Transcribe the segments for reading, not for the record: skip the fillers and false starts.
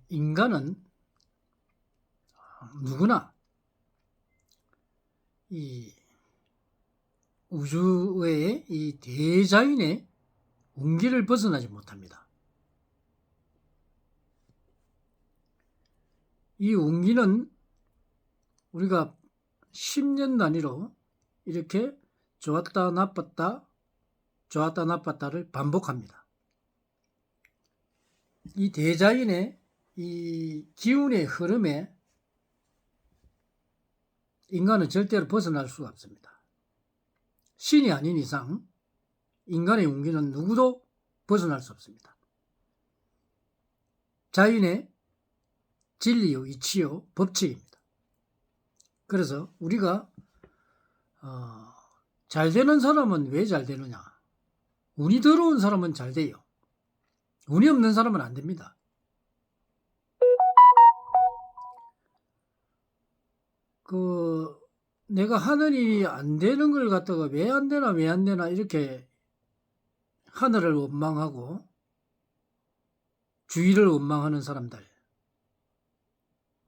인간은 누구나 이 우주의 이 대자연의 운기를 벗어나지 못합니다. 이 운기는 우리가 10년 단위로 이렇게 좋았다 나빴다를 반복합니다. 이 대자연의 이 기운의 흐름에 인간은 절대로 벗어날 수가 없습니다. 신이 아닌 이상 인간의 운기는 누구도 벗어날 수 없습니다. 자연의 진리요, 이치요, 법칙입니다. 그래서 우리가 잘 되는 사람은 왜 잘 되느냐? 운이 들어온 사람은 잘 돼요. 운이 없는 사람은 안 됩니다. 내가 하는 일이 안 되는 걸 갖다가 왜 안 되나 이렇게 하늘을 원망하고 주위를 원망하는 사람들,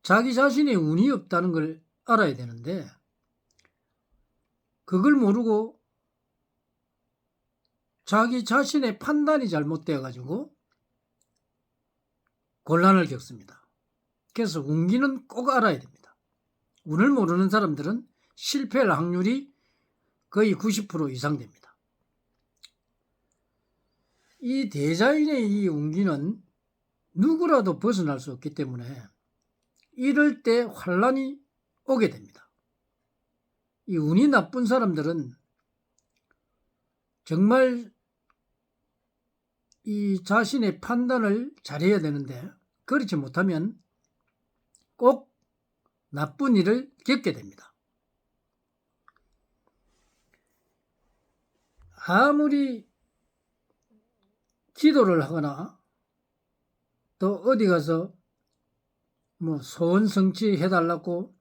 자기 자신의 운이 없다는 걸 알아야 되는데 그걸 모르고 자기 자신의 판단이 잘못되어 가지고 곤란을 겪습니다. 그래서 운기는 꼭 알아야 됩니다. 운을 모르는 사람들은 실패할 확률이 거의 90% 이상 됩니다. 이 대자연의 이 운기는 누구라도 벗어날 수 없기 때문에 이럴 때 환란이 오게 됩니다. 이 운이 나쁜 사람들은 정말 이 자신의 판단을 잘해야 되는데 그렇지 못하면 꼭 나쁜 일을 겪게 됩니다. 아무리 기도를 하거나 또 어디 가서 소원 성취해달라고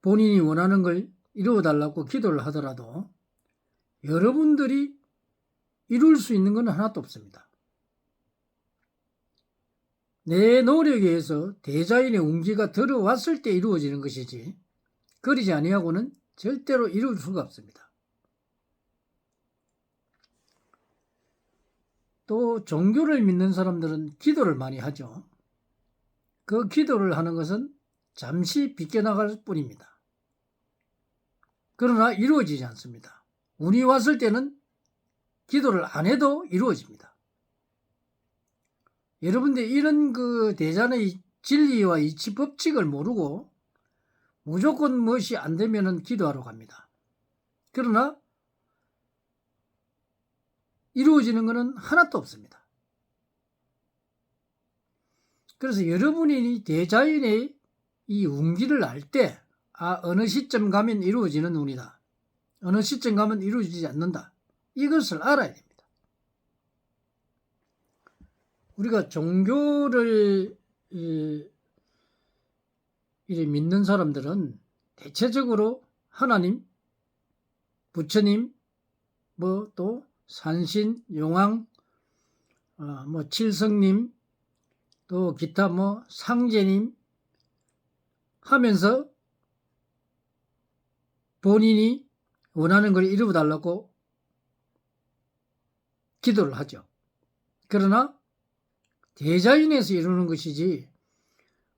본인이 원하는 걸 이루어달라고 기도를 하더라도 여러분들이 이룰 수 있는 건 하나도 없습니다. 내 노력에 의해서 대자연의 운기가 들어왔을 때 이루어지는 것이지 그러지 아니하고는 절대로 이룰 수가 없습니다. 또 종교를 믿는 사람들은 기도를 많이 하죠. 그 기도를 하는 것은 잠시 비껴나갈 뿐입니다. 그러나 이루어지지 않습니다. 운이 왔을 때는 기도를 안 해도 이루어집니다. 여러분들 이런 대자연의 진리와 이치 법칙을 모르고 무조건 무엇이 안 되면은 기도하러 갑니다. 그러나 이루어지는 것은 하나도 없습니다. 그래서 여러분이 대자연의 이 운기를 알 때, 어느 시점 가면 이루어지는 운이다. 어느 시점 가면 이루어지지 않는다. 이것을 알아야 됩니다. 우리가 종교를 믿는 사람들은 대체적으로 하나님, 부처님, 또 산신, 용왕, 칠성님, 또 기타 상제님 하면서 본인이 원하는 걸 이루어달라고 기도를 하죠. 그러나 대자연에서 이루는 것이지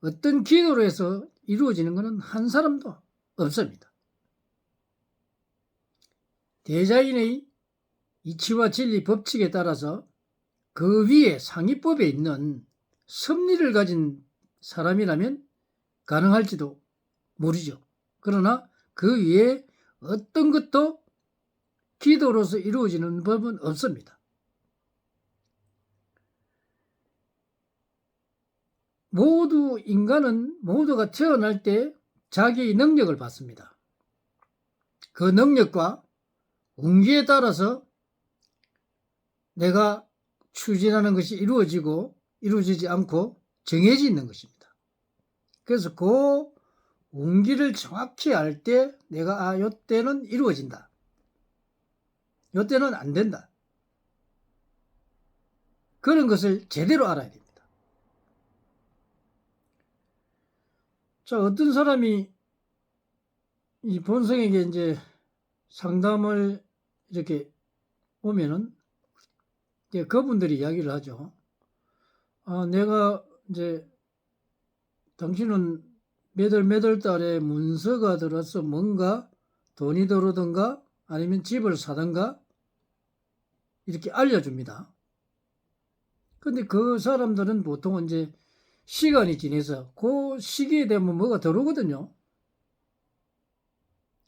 어떤 기도로 해서 이루어지는 것은 한 사람도 없습니다. 대자연의 이치와 진리 법칙에 따라서 그 위에 상위법에 있는 섭리를 가진 사람이라면 가능할지도 모르죠. 그러나 그 위에 어떤 것도 기도로서 이루어지는 법은 없습니다. 인간은 모두가 태어날 때 자기의 능력을 받습니다. 그 능력과 운기에 따라서 내가 추진하는 것이 이루어지고 이루어지지 않고 정해져 있는 것입니다. 그래서 그 운기를 정확히 알 때 내가 이때는 이루어진다. 이때는 안 된다. 그런 것을 제대로 알아야 됩니다. 자, 어떤 사람이 이 본성에게 이제 상담을 이렇게 오면은 이제 그분들이 이야기를 하죠. 내가 이제 당신은 몇 월 달에 문서가 들어서 뭔가 돈이 들어오든가 아니면 집을 사든가 이렇게 알려줍니다. 근데 그 사람들은 보통 이제 시간이 지나서 그 시기에 되면 뭐가 들어오거든요.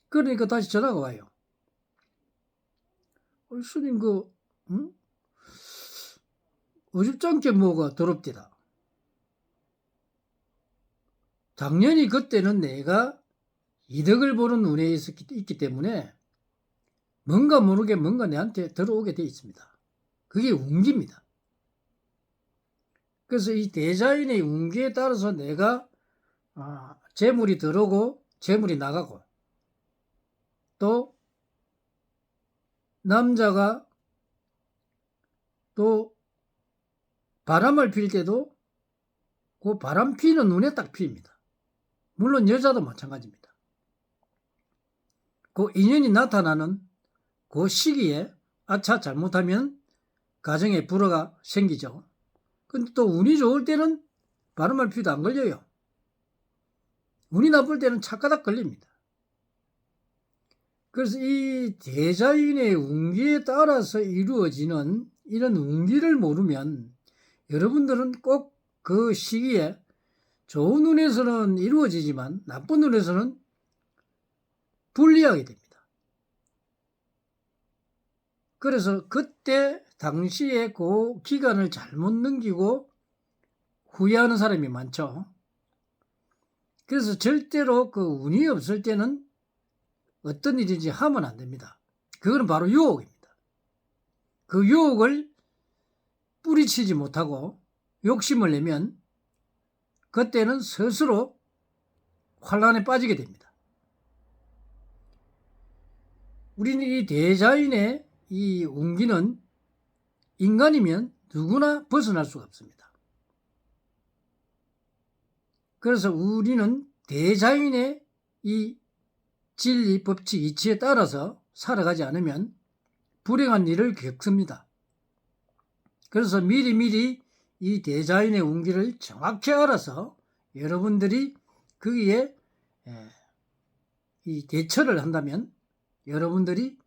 그러니까 다시 전화가 와요. 스님 어줍잖게 뭐가 더럽디다. 당연히 그때는 내가 이득을 보는 운에 있기 때문에 뭔가 모르게 뭔가 내한테 들어오게 돼 있습니다. 그게 운기입니다. 그래서 이 대자연의 운기에 따라서 내가 재물이 들어오고 재물이 나가고, 또 남자가 또 바람을 필 때도 그 바람 피는 눈에 딱 피입니다. 물론 여자도 마찬가지입니다. 그 인연이 나타나는 그 시기에 아차 잘못하면 가정에 불화가 생기죠. 근데 또 운이 좋을 때는 바람을 피도 안 걸려요. 운이 나쁠 때는 착가닥 걸립니다. 그래서 이 대자연의 운기에 따라서 이루어지는 이런 운기를 모르면 여러분들은 꼭 그 시기에 좋은 운에서는 이루어지지만 나쁜 운에서는 불리하게 됩니다. 그래서 그때 당시에 그 기간을 잘못 넘기고 후회하는 사람이 많죠. 그래서 절대로 그 운이 없을 때는 어떤 일인지 하면 안 됩니다. 그거는 바로 유혹입니다. 그 유혹을 뿌리치지 못하고 욕심을 내면 그때는 스스로 환란에 빠지게 됩니다. 우리는 이 대자연의 이 운기는 인간이면 누구나 벗어날 수가 없습니다. 그래서 우리는 대자연의 이 진리, 법칙, 이치에 따라서 살아가지 않으면 불행한 일을 겪습니다. 그래서 미리미리 이 대자연의 운기를 정확히 알아서 여러분들이 거기에 이 대처를 한다면 여러분들이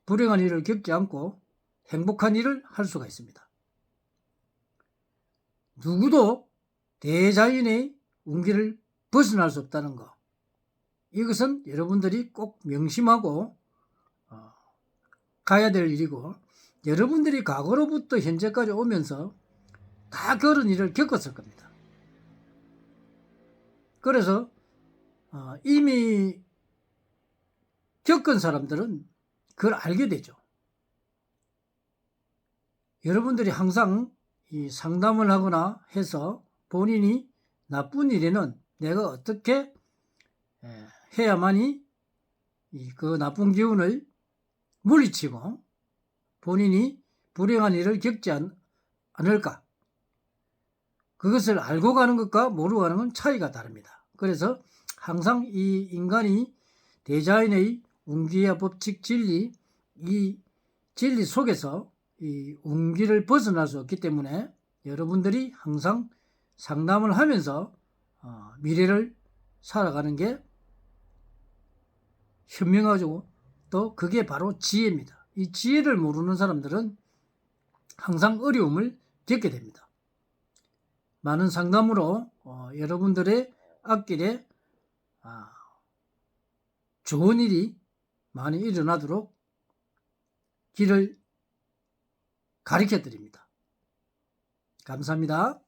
불행한 일을 겪지 않고 행복한 일을 할 수가 있습니다. 누구도 대자연의 운기를 벗어날 수 없다는 것, 이것은 여러분들이 꼭 명심하고 가야 될 일이고, 여러분들이 과거로부터 현재까지 오면서 다 그런 일을 겪었을 겁니다. 그래서 이미 겪은 사람들은 그걸 알게 되죠. 여러분들이 항상 이 상담을 하거나 해서 본인이 나쁜 일에는 내가 어떻게 해야만이 그 나쁜 기운을 물리치고 본인이 불행한 일을 겪지 않을까, 그것을 알고 가는 것과 모르고 가는 건 차이가 다릅니다. 그래서 항상 이 인간이 대자연의 운기와 법칙, 진리, 이 진리 속에서 이 운기를 벗어날 수 없기 때문에 여러분들이 항상 상담을 하면서 미래를 살아가는 게 현명하고, 또 그게 바로 지혜입니다. 이 지혜를 모르는 사람들은 항상 어려움을 겪게 됩니다. 많은 상담으로 여러분들의 앞길에 좋은 일이 많이 일어나도록 길을 가르쳐 드립니다. 감사합니다.